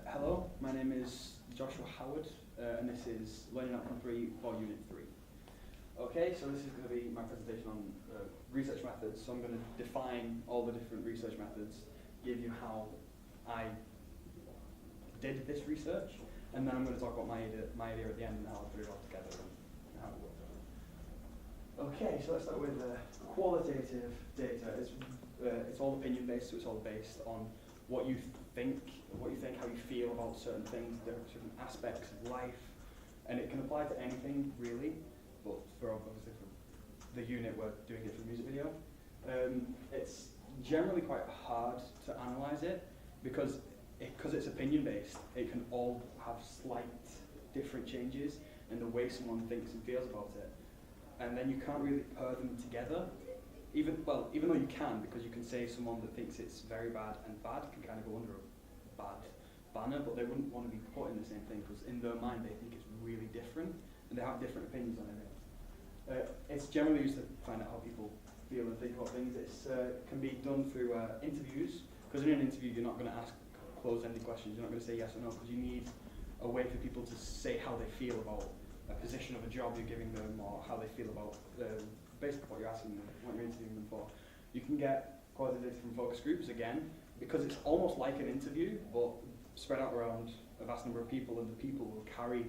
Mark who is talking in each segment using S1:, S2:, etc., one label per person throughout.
S1: Hello, my name is Joshua Howard, and this is Learning Outcome 3 for Unit 3. Okay, so this is going to be my presentation on research methods. So I'm going to define all the different research methods, give you how I did this research, and then I'm going to talk about my idea at the end and how I put it all together and how it worked. Okay, so let's start with qualitative data. It's all opinion based, so it's all based on what you think, how you feel about certain things. There are certain aspects of life, and it can apply to anything really. But obviously for the unit, we're doing it for the music video. It's generally quite hard to analyze it because it's opinion based. It can all have slight different changes in the way someone thinks and feels about it, and then you can't really pair them together. Even though you can, because you can say someone that thinks it's very bad and bad can kind of go under a bad banner, but they wouldn't want to be put in the same thing because in their mind they think it's really different and they have different opinions on it. It's generally used to find out how people feel and think about things. It can be done through interviews, because in an interview you're not going to ask closed-ended questions. You're not going to say yes or no, because you need a way for people to say how they feel about a position of a job you're giving them, or how they feel about basically what you're asking them, what you're interviewing them for. You can get qualitative data from focus groups again, because it's almost like an interview, but spread out around a vast number of people, and the people will carry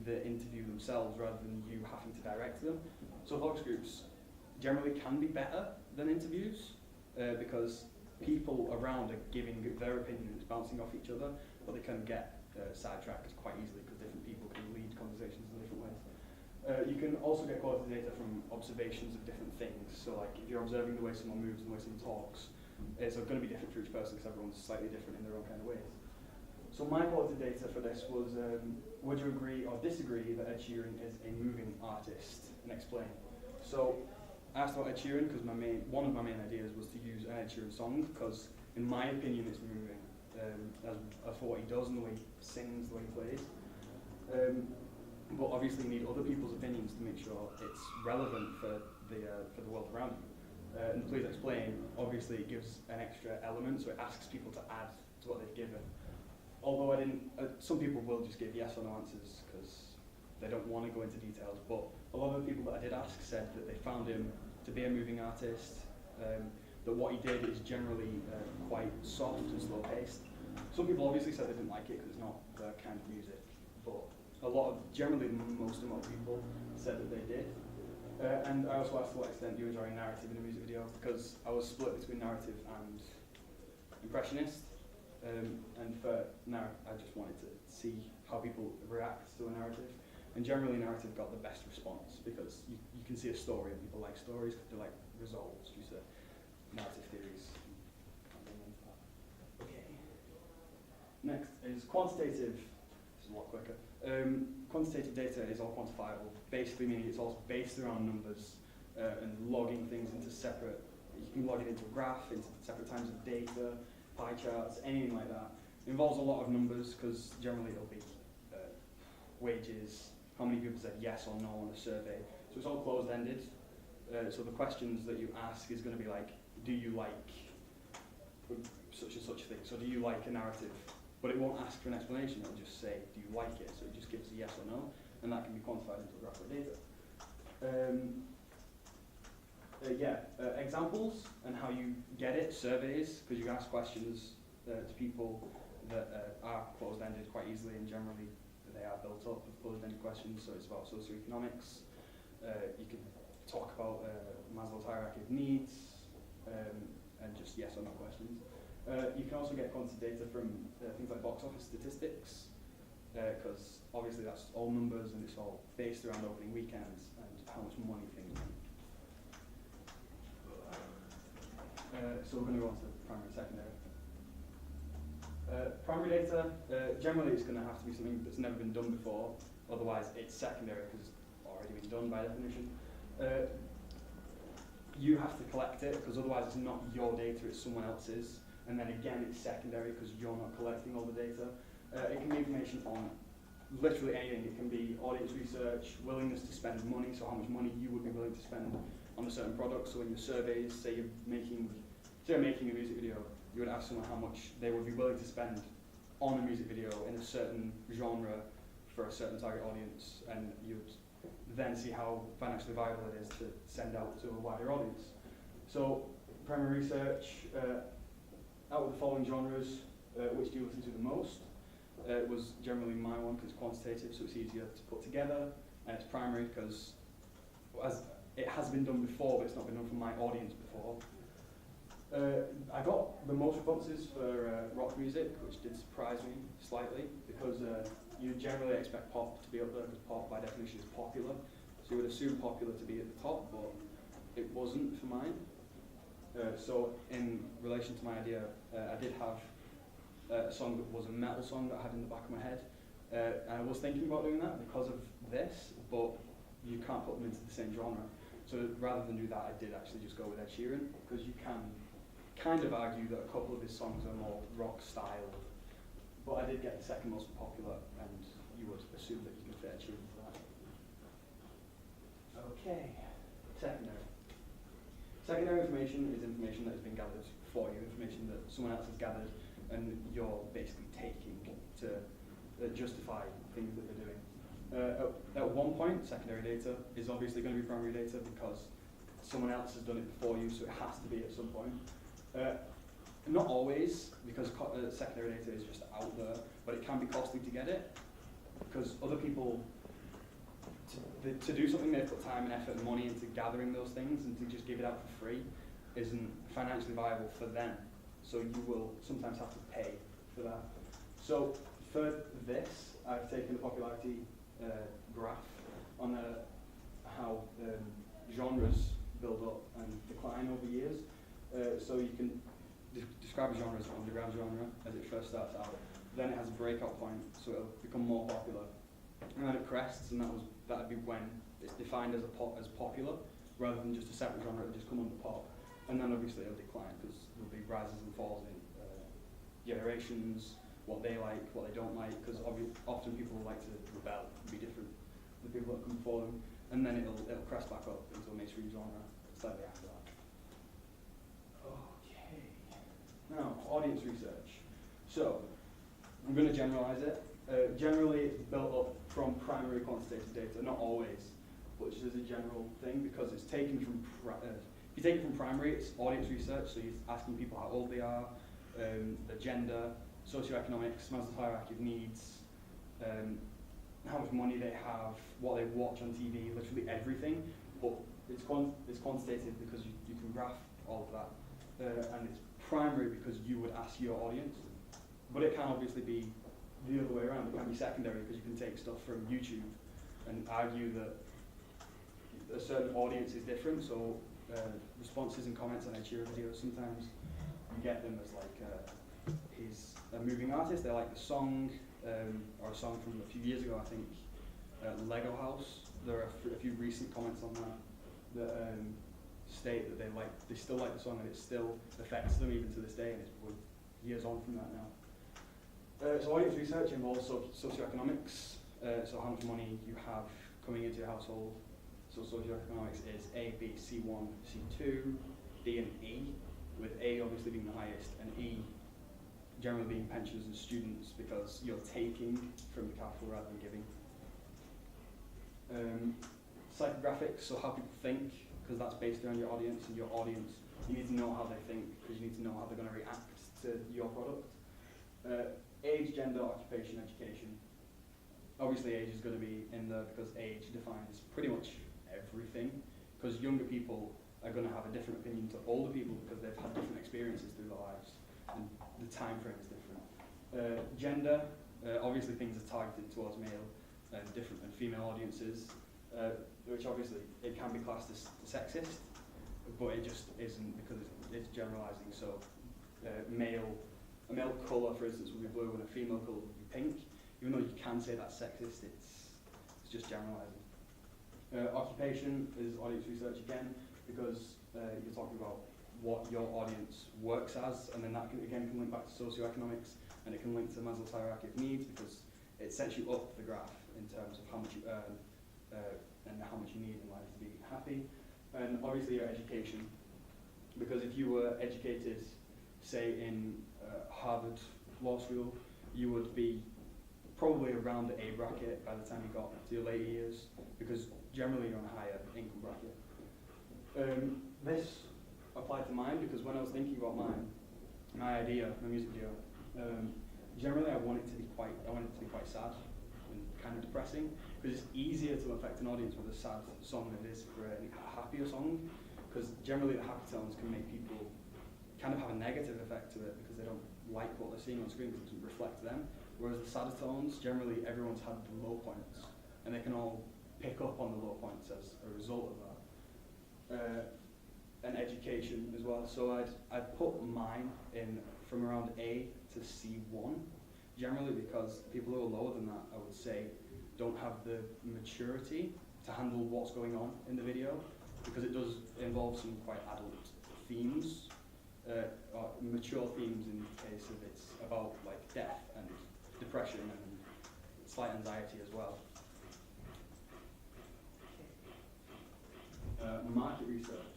S1: the interview themselves rather than you having to direct them. So focus groups generally can be better than interviews because people around are giving their opinions, bouncing off each other, but they can get sidetracked quite easily because different people can lead conversations in different ways. You can also get quality data from observations of different things. So like if you're observing the way someone moves and the way someone talks, it's going to be different for each person because everyone's slightly different in their own kind of ways. So my quality data for this was, would you agree or disagree that Ed Sheeran is a moving artist? And explain. So I asked about Ed Sheeran because one of my main ideas was to use an Ed Sheeran song because in my opinion it's moving as for what he does and the way he sings, the way he plays. But obviously you need other people's opinions to make sure it's relevant for the world around you. And please explain, obviously it gives an extra element, so it asks people to add to what they've given. Although some people will just give yes or no answers because they don't want to go into details, but a lot of the people that I did ask said that they found him to be a moving artist, that what he did is generally quite soft and slow paced. Some people obviously said they didn't like it because it's not their kind of music, but generally most amount of people said that they did. And I also asked to what extent you enjoy narrative in a music video, because I was split between narrative and impressionist. And for narrative, I just wanted to see how people react to a narrative. And generally narrative got the best response because you can see a story and people like stories because they like results due to narrative theories. Okay. Next is quantitative. This is a lot quicker. Quantitative data is all quantifiable, basically meaning it's all based around numbers and logging things into separate, you can log it into a graph, into separate times of data, pie charts, anything like that. It involves a lot of numbers because generally it'll be wages, how many people said yes or no on a survey. So it's all closed-ended. So the questions that you ask is going to be like, do you like such and such thing? So do you like a narrative? But it won't ask for an explanation, it'll just say, do you like it? So it just gives a yes or no, and that can be quantified into a graph of data. Examples and how you get it, surveys, because you can ask questions to people that are closed-ended quite easily, and generally they are built up of closed-ended questions, so it's about socioeconomics. You can talk about Maslow's hierarchy of needs, and just yes or no questions. You can also get quantitative data from things like box office statistics, because obviously that's all numbers and it's all based around opening weekends and how much money things make. So we're going to go on to primary and secondary. Primary data, generally it's going to have to be something that's never been done before, otherwise it's secondary because it's already been done by definition. You have to collect it because otherwise it's not your data, it's someone else's. And then again, it's secondary because you're not collecting all the data. It can be information on literally anything. It can be audience research, willingness to spend money, so how much money you would be willing to spend on a certain product. So in your surveys, say you're making a music video, you would ask someone how much they would be willing to spend on a music video in a certain genre for a certain target audience, and you'd then see how financially viable it is to send out to a wider audience. So primary research, out of the following genres, which do you listen to the most? It was generally my one because it's quantitative, so it's easier to put together, and it's primary because as it has been done before, but it's not been done for my audience before. I got the most responses for rock music, which did surprise me slightly, because you generally expect pop to be up there, because pop by definition is popular. So you would assume popular to be at the top, but it wasn't for mine. So in relation to my idea, I did have a song that was a metal song that I had in the back of my head. And I was thinking about doing that because of this, but you can't put them into the same genre. So rather than do that, I did actually just go with Ed Sheeran, because you can kind of argue that a couple of his songs are more rock styled. But I did get the second most popular, and you would assume that you can fit Ed Sheeran for that. Okay, secondary. Secondary information is information that has been gathered for you, information that someone else has gathered, and you're basically taking to justify things that they're doing. At one point, secondary data is obviously going to be primary data because someone else has done it before you, so it has to be at some point. Not always, because secondary data is just out there, but it can be costly to get it, because other people, to do something they've put time and effort and money into gathering those things, and to just give it out for free isn't financially viable for them. So you will sometimes have to pay for that. So for this, I've taken the popularity graph on how genres build up and decline over years. So you can describe a genre as an underground genre as it first starts out. Then it has a breakout point, so it'll become more popular. And then it crests, and that'd be when it's defined as as popular, rather than just a separate genre that just come under pop. And then obviously it'll decline because there'll be rises and falls in generations, what they like, what they don't like, because often people like to rebel, be different from the people that come before them, and then it'll crest back up into a mainstream genre slightly after that. Okay. Now, audience research. So, I'm going to generalize it. Generally, it's built up from primary quantitative data, not always, but just as a general thing, because it's taken from if you take it from primary, it's audience research, so you're asking people how old they are, their gender, socioeconomics, Maslow's hierarchy of needs, how much money they have, what they watch on TV, literally everything. But it's quantitative because you can graph all of that, and it's primary because you would ask your audience. But it can obviously be the other way around. It can be secondary because you can take stuff from YouTube and argue that a certain audience is different. So responses and comments on Ed Sheeran videos, sometimes you get them as like he's a moving artist. They like the song, or a song from a few years ago, I think, Lego House. There are a few recent comments on that state that they still like the song, and it still affects them even to this day, and we're years on from that now. So audience research involves socioeconomics, so how much money you have coming into your household. So socioeconomics is A, B, C1, C2, D and E, with A obviously being the highest, and E generally being pensioners and students, because you're taking from the capital rather than giving. Psychographics, so how people think, because that's based around your audience, and your audience, you need to know how they think, because you need to know how they're going to react to your product. Age, gender, occupation, education. Obviously age is going to be in there because age defines pretty much everything, because younger people are going to have a different opinion to older people because they've had different experiences through their lives, and the time frame is different. Gender, obviously things are targeted towards male and different and female audiences, which obviously it can be classed as sexist, but it just isn't because it's generalizing. So a male colour, for instance, would be blue and a female colour would be pink. Even though you can say that's sexist, it's just generalising. Occupation is audience research again, because you're talking about what your audience works as, and then that can link back to socioeconomics, and it can link to Maslow's hierarchy of needs, because it sets you up the graph in terms of how much you earn and how much you need in life to be happy. And obviously your education, because if you were educated, say in Harvard Law School, you would be probably around the A bracket by the time you got to your later years, because generally you're on a higher income bracket. This applied to mine because when I was thinking about my idea, my music video, generally I want it to be quite sad and kind of depressing, because it's easier to affect an audience with a sad song than it is for a happier song, because generally the happy tones can make people kind of have a negative effect to it because they don't like what they're seeing on screen because it doesn't reflect them. Whereas the sadder tones, generally everyone's had the low points, and they can all pick up on the low points as a result of that. And education as well. So I'd put mine in from around A to C1, generally because people who are lower than that, I would say, don't have the maturity to handle what's going on in the video, because it does involve some quite adult themes, or mature themes in the case of it's about like death and depression and slight anxiety as well. Market research.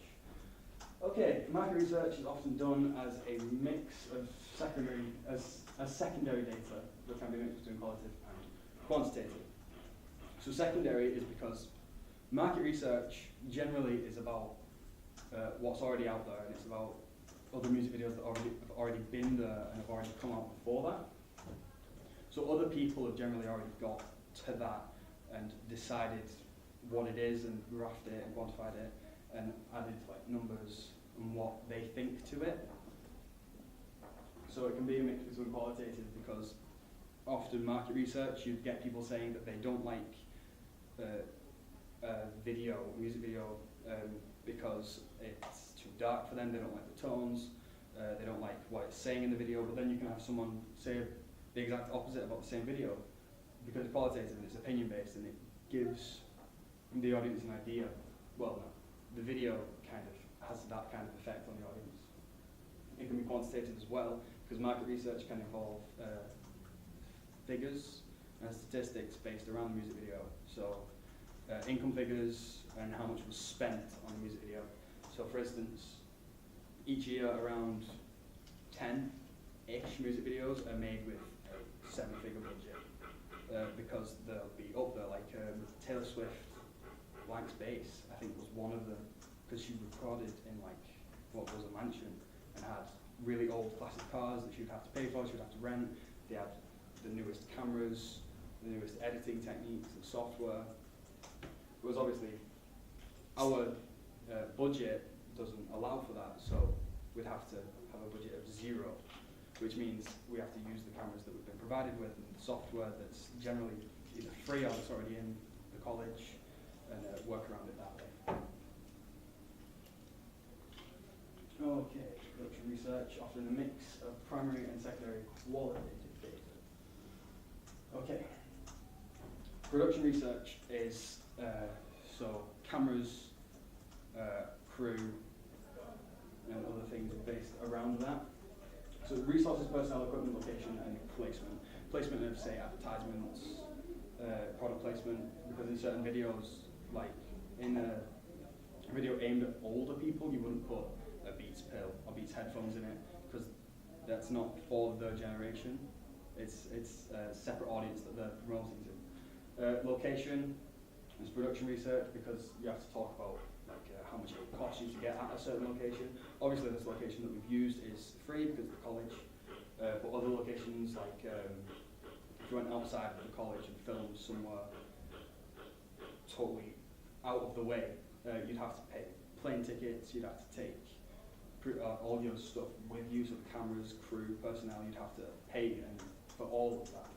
S1: Okay, market research is often done as a mix of secondary data that can be mixed between qualitative and quantitative. So secondary is because market research generally is about what's already out there, and it's about other music videos that have already been there and have already come out before that. So other people have generally already got to that and decided what it is and graphed it and quantified it and added like numbers and what they think to it. So it can be a mix between qualitative, because often market research, you get people saying that they don't like music video, because it's too dark for them, they don't like the tones, they don't like what it's saying in the video, but then you can have someone say the exact opposite about the same video, because it's qualitative and it's opinion based and it gives the audience an idea. Well, no, the video kind of has that kind of effect on the audience. It can be quantitative as well, because market research can involve figures and statistics based around the music video. So income figures and how much was spent on the music video. So for instance, each year around 10-ish music videos are made with a 7-figure budget, because they'll be up there, like Taylor Swift, Blank Space, I think was one of them, because she recorded in like what was a mansion and had really old classic cars that she'd have to pay for, she'd have to rent. They had the newest cameras, the newest editing techniques and software. Whereas obviously our budget doesn't allow for that, so we'd have to have a budget of 0, which means we have to use the cameras that we've been provided with and the software that's generally either free or that's already in the college, and work around it that way. Okay, production research, often a mix of primary and secondary qualitative data. Okay, production research is so cameras, crew, and other things based around that. So resources, personnel, equipment, location, and placement. Placement of, say, advertisements, product placement, because in certain videos, like in a video aimed at older people, you wouldn't put a Beats pill or Beats headphones in it, because that's not for their generation. It's a separate audience that they're promoting to. Location is production research, because you have to talk about how much it would cost you to get at a certain location. Obviously this location that we've used is free because of the college, but other locations, like if you went outside of the college and filmed somewhere totally out of the way, you'd have to pay plane tickets, you'd have to take all your stuff with you, so cameras, crew, personnel, you'd have to pay for all of that.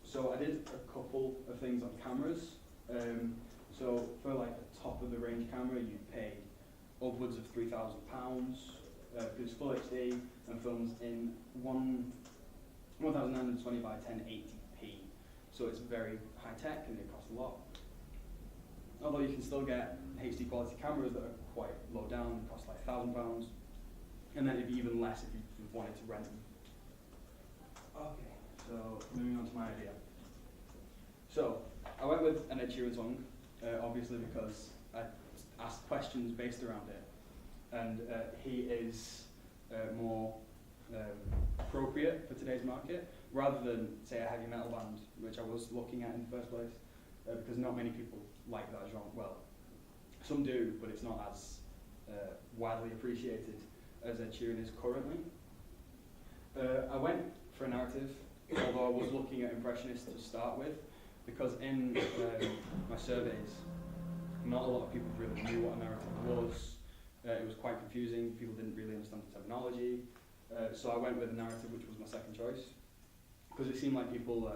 S1: So I did a couple of things on cameras. So for like a top of the range camera, you'd pay upwards of £3,000, because it's full HD and films in 1920 by 1080p. So it's very high tech and it costs a lot. Although you can still get HD quality cameras that are quite low down, cost like £1,000, and then it'd be even less if you wanted to rent them. Okay, so moving on to my idea. So I went with an Ed Sheeran song, obviously because I asked questions based around it, and he is more appropriate for today's market, rather than, say, a heavy metal band, which I was looking at in the first place, because not many people like that genre. Well, some do, but it's not as widely appreciated as Ed Sheeran is currently. I went for a narrative, although I was looking at Impressionist to start with, because in my surveys, not a lot of people really knew what a narrative was. It was quite confusing, people didn't really understand the terminology, so I went with a narrative, which was my second choice, because it seemed like people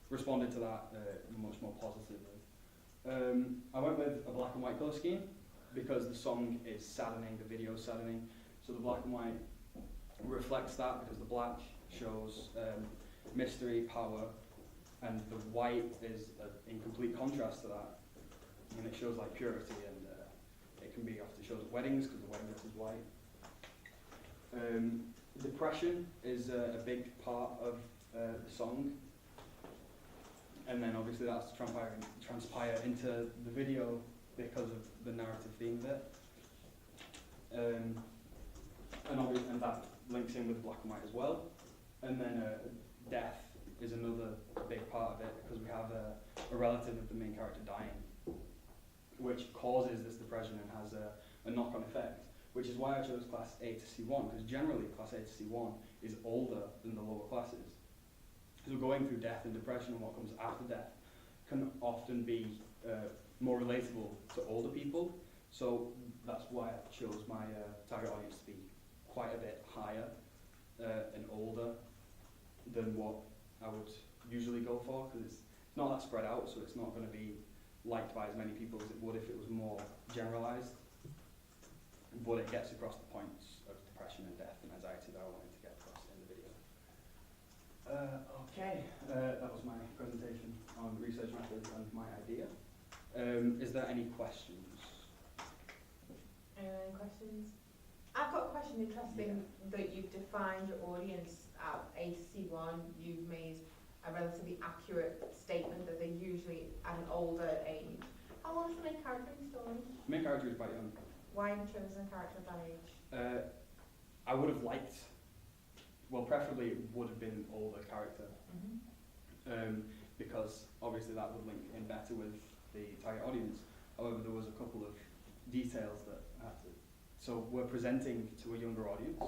S1: responded to that much more positively. I went with a black and white colour scheme, because the song is saddening, the video is saddening, so the black and white reflects that, because the black shows mystery, power, and the white is in complete contrast to that, and it shows like purity, and it can be often shows at weddings because the wedding dress is white. Depression is a big part of the song, and then obviously that's transpire into the video because of the narrative theme of it, and that links in with black and white as well. And then death is another big part of it, because we have a relative of the main character dying, which causes this depression and has a knock-on effect, which is why I chose class A to C1, because generally class A to C1 is older than the lower classes. So going through death and depression and what comes after death can often be more relatable to older people, so that's why I chose my target audience to be quite a bit higher and older than what I would usually go for, because it's not that spread out, so it's not going to be liked by as many people as it would if it was more generalised, but it gets across the points of depression and death and anxiety that I wanted to get across in the video. Okay, that was my presentation on research methods and my idea. Is there any questions?
S2: Any questions? I've got a question. Interesting that you've defined your audience at A to C1. You've made a relatively accurate statement that they're usually at an older age. How old is the main character in the story?
S1: The main character is quite young.
S2: Why have you chosen a character of that age?
S1: I would have liked, well, preferably it would have been older character, because obviously that would link in better with the target audience. However, there was a couple of details that I had to. So we're presenting to a younger audience,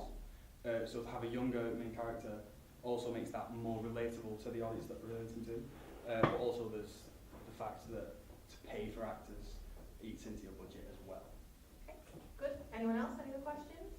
S1: so to have a younger main character also makes that more relatable to the audience that we're relating to. But also there's the fact that to pay for actors eats into your budget as well.
S2: Okay, good. Anyone else? Any other questions?